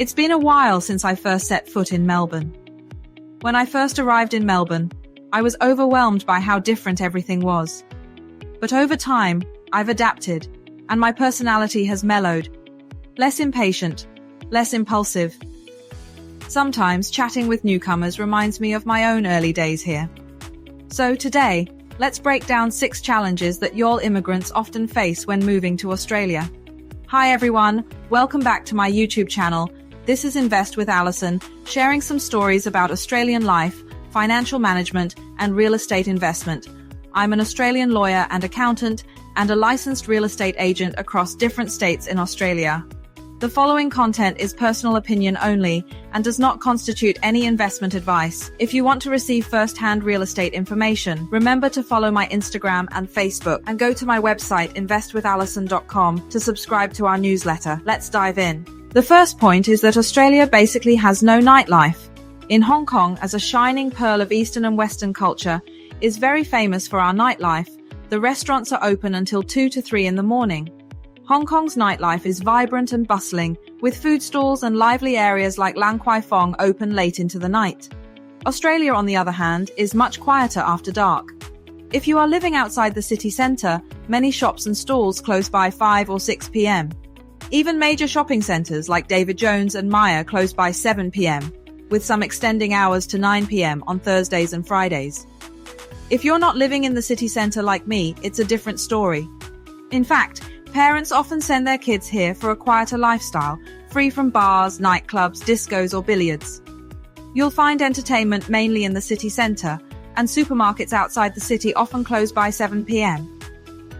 It's been a while since I first set foot in Melbourne. When I first arrived in Melbourne, I was overwhelmed by how different everything was. But over time, I've adapted, and my personality has mellowed. Less impatient, less impulsive. Sometimes chatting with newcomers reminds me of my own early days here. So today, let's break down 6 challenges that y'all immigrants often face when moving to Australia. Hi everyone, welcome back to my YouTube channel. This is Invest with Alison, sharing some stories about Australian life, financial management, and real estate investment. I'm an Australian lawyer and accountant, and a licensed real estate agent across different states in Australia. The following content is personal opinion only and does not constitute any investment advice. If you want to receive first-hand real estate information, remember to follow my Instagram and Facebook and go to my website investwithalison.com to subscribe to our newsletter. Let's dive in. The first point is that Australia basically has no nightlife. In Hong Kong, as a shining pearl of Eastern and Western culture, is very famous for our nightlife. The restaurants are open until 2 to 3 in the morning. Hong Kong's nightlife is vibrant and bustling, with food stalls and lively areas like Lang Kwai Fong open late into the night. Australia, on the other hand, is much quieter after dark. If you are living outside the city centre, many shops and stalls close by 5 or 6 p.m. Even major shopping centres like David Jones and Myer close by 7 p.m, with some extending hours to 9 p.m. on Thursdays and Fridays. If you're not living in the city centre like me, it's a different story. In fact, parents often send their kids here for a quieter lifestyle, free from bars, nightclubs, discos or billiards. You'll find entertainment mainly in the city centre, and supermarkets outside the city often close by 7 p.m.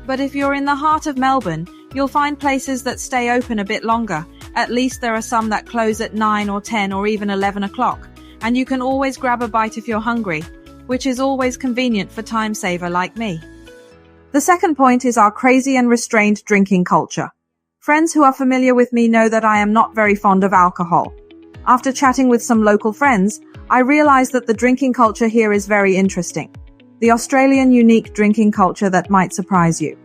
But if you're in the heart of Melbourne, you'll find places that stay open a bit longer. At least there are some that close at 9 or 10 or even 11 o'clock, and you can always grab a bite if you're hungry, which is always convenient for time saver like me. The second point is our crazy and restrained drinking culture. Friends who are familiar with me know that I am not very fond of alcohol. After chatting with some local friends, I realized that the drinking culture here is very interesting. The Australian unique drinking culture that might surprise you.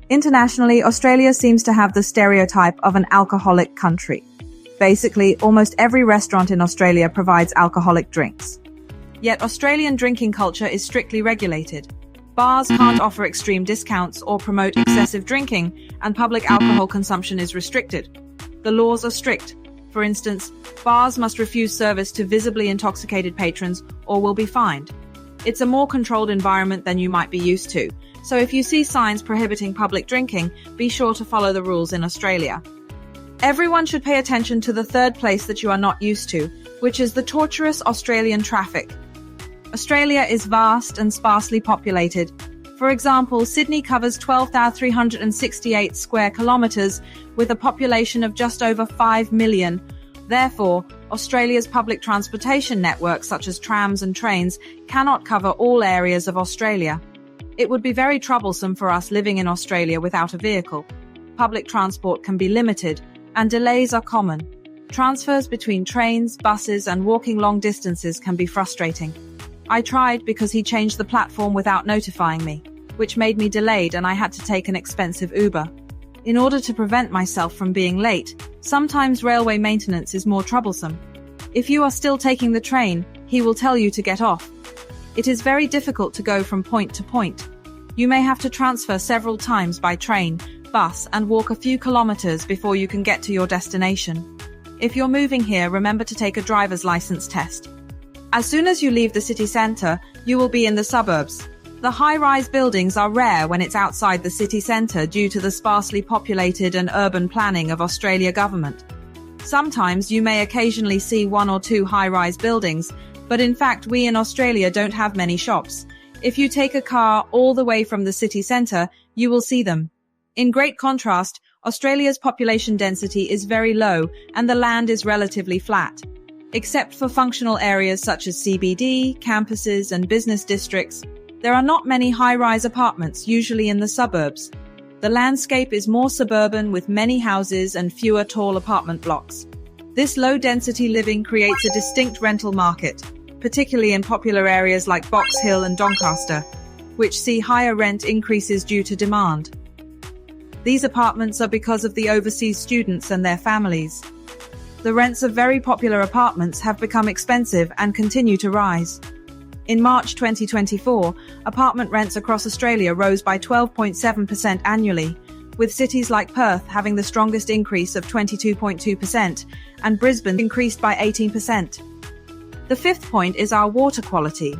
Internationally, Australia seems to have the stereotype of an alcoholic country. Basically, almost every restaurant in Australia provides alcoholic drinks. Yet Australian drinking culture is strictly regulated. Bars can't offer extreme discounts or promote excessive drinking, and public alcohol consumption is restricted. The laws are strict. For instance, bars must refuse service to visibly intoxicated patrons or will be fined. It's a more controlled environment than you might be used to. So if you see signs prohibiting public drinking, be sure to follow the rules in Australia. Everyone should pay attention to the third place that you are not used to, which is the torturous Australian traffic. Australia is vast and sparsely populated. For example, Sydney covers 12,368 square kilometres with a population of just over 5 million. Therefore, Australia's public transportation networks such as trams and trains cannot cover all areas of Australia. It would be very troublesome for us living in Australia without a vehicle. Public transport can be limited, and delays are common. Transfers between trains, buses, and walking long distances can be frustrating. I tried because he changed the platform without notifying me, which made me delayed and I had to take an expensive Uber. In order to prevent myself from being late, sometimes railway maintenance is more troublesome. If you are still taking the train, he will tell you to get off. It is very difficult to go from point to point. You may have to transfer several times by train, bus, and walk a few kilometers before you can get to your destination. If you're moving here, remember to take a driver's license test. As soon as you leave the city centre, you will be in the suburbs. The high-rise buildings are rare when it's outside the city centre due to the sparsely populated and urban planning of Australia government. Sometimes you may occasionally see 1 or 2 high-rise buildings, but in fact we in Australia don't have many shops. If you take a car all the way from the city centre, you will see them. In great contrast, Australia's population density is very low and the land is relatively flat. Except for functional areas such as CBD, campuses and business districts, there are not many high-rise apartments, usually in the suburbs. The landscape is more suburban with many houses and fewer tall apartment blocks. This low-density living creates a distinct rental market, particularly in popular areas like Box Hill and Doncaster, which see higher rent increases due to demand. These apartments are because of the overseas students and their families. The rents of very popular apartments have become expensive and continue to rise. In March 2024, apartment rents across Australia rose by 12.7% annually, with cities like Perth having the strongest increase of 22.2% and Brisbane increased by 18%. The fifth point is our water quality.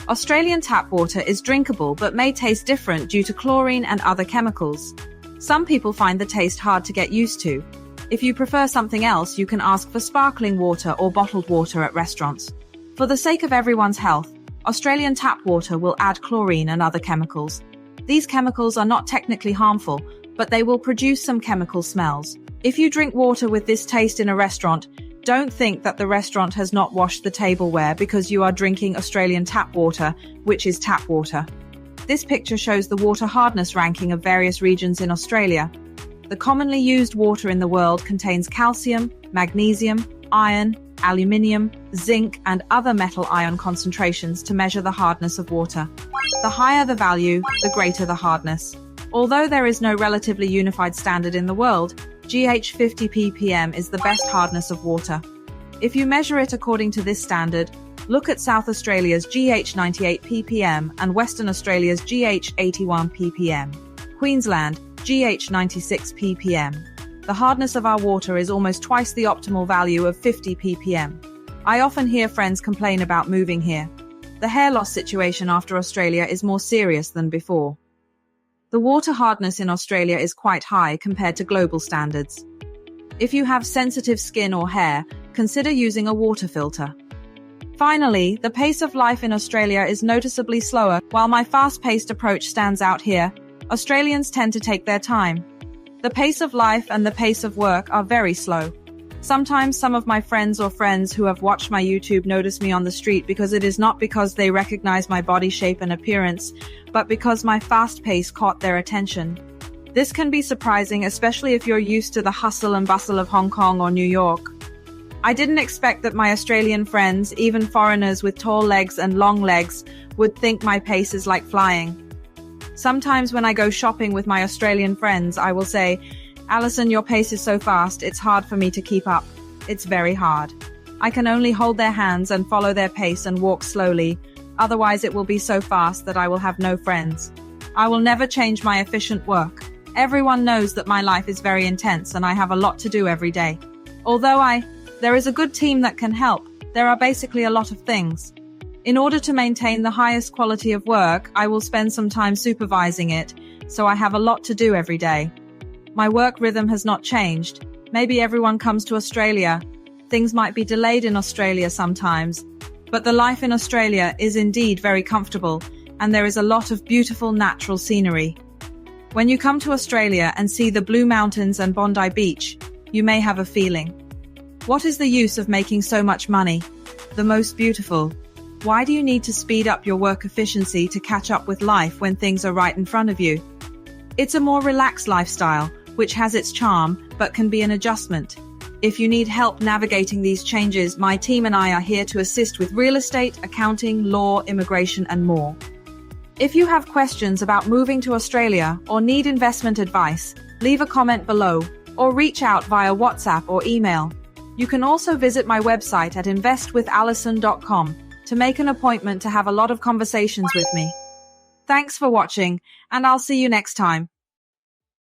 Australian tap water is drinkable but may taste different due to chlorine and other chemicals. Some people find the taste hard to get used to. If you prefer something else, you can ask for sparkling water or bottled water at restaurants. For the sake of everyone's health, Australian tap water will add chlorine and other chemicals. These chemicals are not technically harmful, but they will produce some chemical smells. If you drink water with this taste in a restaurant, don't think that the restaurant has not washed the tableware because you are drinking Australian tap water, which is tap water. This picture shows the water hardness ranking of various regions in Australia. The commonly used water in the world contains calcium, magnesium, iron, aluminium, zinc, and other metal ion concentrations to measure the hardness of water. The higher the value, the greater the hardness. Although there is no relatively unified standard in the world, GH 50 ppm is the best hardness of water. If you measure it according to this standard, look at South Australia's GH 98 ppm and Western Australia's GH 81 ppm. Queensland, GH 96 ppm. The hardness of our water is almost twice the optimal value of 50 ppm. I often hear friends complain about moving here. The hair loss situation after Australia is more serious than before. The water hardness in Australia is quite high compared to global standards. If you have sensitive skin or hair, consider using a water filter. Finally, the pace of life in Australia is noticeably slower. While my fast-paced approach stands out here, Australians tend to take their time. The pace of life and the pace of work are very slow. Sometimes some of my friends who have watched my YouTube notice me on the street because it is not because they recognize my body shape and appearance, but because my fast pace caught their attention. This can be surprising, especially if you're used to the hustle and bustle of Hong Kong or New York. I didn't expect that my Australian friends, even foreigners with tall legs and long legs, would think my pace is like flying. Sometimes when I go shopping with my Australian friends, I will say, "Alison, your pace is so fast, it's hard for me to keep up. It's very hard." I can only hold their hands and follow their pace and walk slowly, otherwise it will be so fast that I will have no friends. I will never change my efficient work. Everyone knows that my life is very intense and I have a lot to do every day. Although there is a good team that can help, there are basically a lot of things. In order to maintain the highest quality of work, I will spend some time supervising it, so I have a lot to do every day. My work rhythm has not changed. Maybe everyone comes to Australia. Things might be delayed in Australia sometimes, but the life in Australia is indeed very comfortable, and there is a lot of beautiful natural scenery. When you come to Australia and see the Blue Mountains and Bondi Beach, you may have a feeling. What is the use of making so much money? The most beautiful. Why do you need to speed up your work efficiency to catch up with life when things are right in front of you? It's a more relaxed lifestyle, which has its charm, but can be an adjustment. If you need help navigating these changes, my team and I are here to assist with real estate, accounting, law, immigration, and more. If you have questions about moving to Australia or need investment advice, leave a comment below or reach out via WhatsApp or email. You can also visit my website at investwithalison.com to make an appointment to have a lot of conversations with me. Thanks for watching, and I'll see you next time.